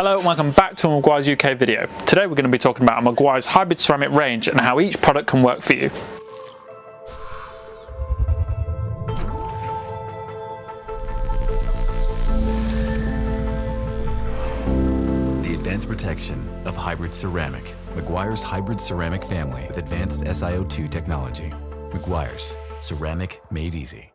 Hello and welcome back to a Meguiars UK video. Today we're going to be talking about Meguiar's hybrid ceramic range and how each product can work for you. The advanced protection of hybrid ceramic. Meguiar's hybrid ceramic family with advanced Si02 technology. Meguiar's ceramic made easy.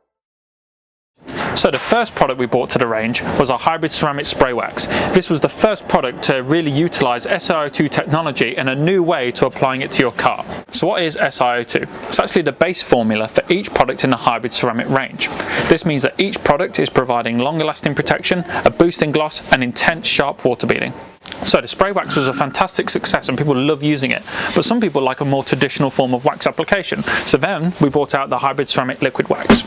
So the first product we brought to the range was our hybrid ceramic spray wax. This was the first product to really utilise Si02 technology and a new way to applying it to your car. So what is Si02? It's actually the base formula for each product in the hybrid ceramic range. This means that each product is providing longer lasting protection, a boost in gloss and intense sharp water beading. So the spray wax was a fantastic success and people love using it, but some people like a more traditional form of wax application. So then we brought out the hybrid ceramic liquid wax.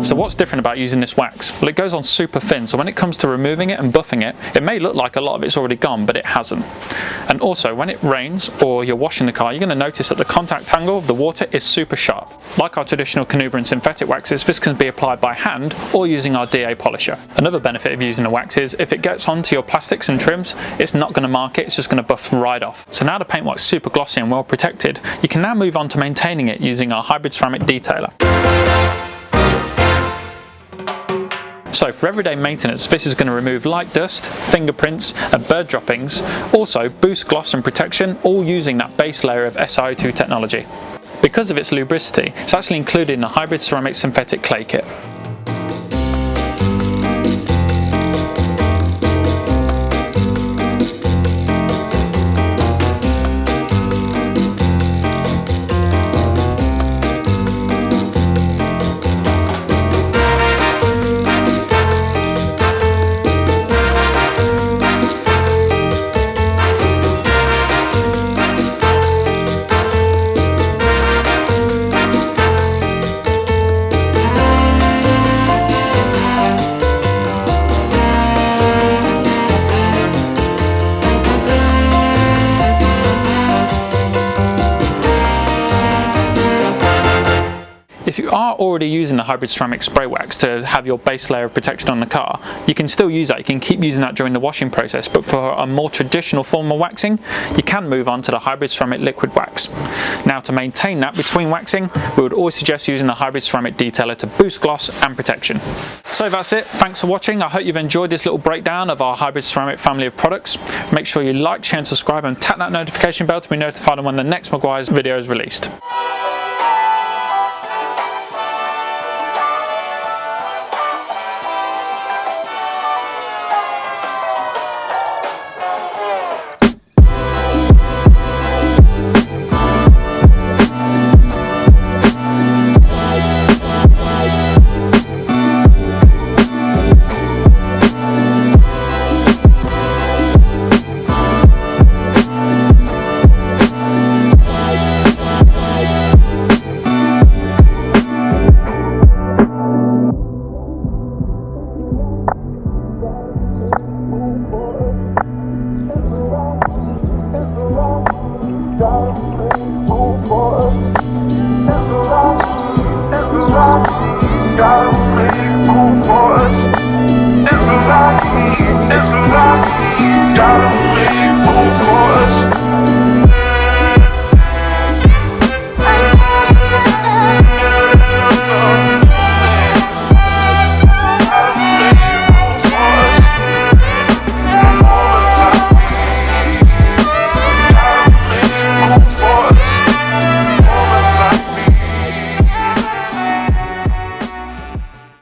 So what's different about using this wax? Well, it goes on super thin, so when it comes to removing it and buffing it, it may look like a lot of it's already gone, but it hasn't. And also, when it rains or you're washing the car, you're going to notice that the contact angle of the water is super sharp. Like our traditional Canuba and synthetic waxes, this can be applied by hand or using our DA polisher. Another benefit of using the wax is, if it gets onto your plastics and trims, it's not going to mark it, it's just going to buff right off. So now the paintwork's super glossy and well protected, you can now move on to maintaining it using our hybrid ceramic detailer. So for everyday maintenance, this is going to remove light dust, fingerprints and bird droppings, also boost gloss and protection, all using that base layer of Si02 technology. Because of its lubricity, it's actually included in the hybrid ceramic synthetic clay kit. If you are already using the hybrid ceramic spray wax to have your base layer of protection on the car, you can still use that. You can keep using that during the washing process, but for a more traditional form of waxing, you can move on to the hybrid ceramic liquid wax. Now, to maintain that between waxing, we would always suggest using the hybrid ceramic detailer to boost gloss and protection. So that's it. Thanks for watching. I hope you've enjoyed this little breakdown of our hybrid ceramic family of products. Make sure you like, share and subscribe and tap that notification bell to be notified when the next Meguiar's video is released.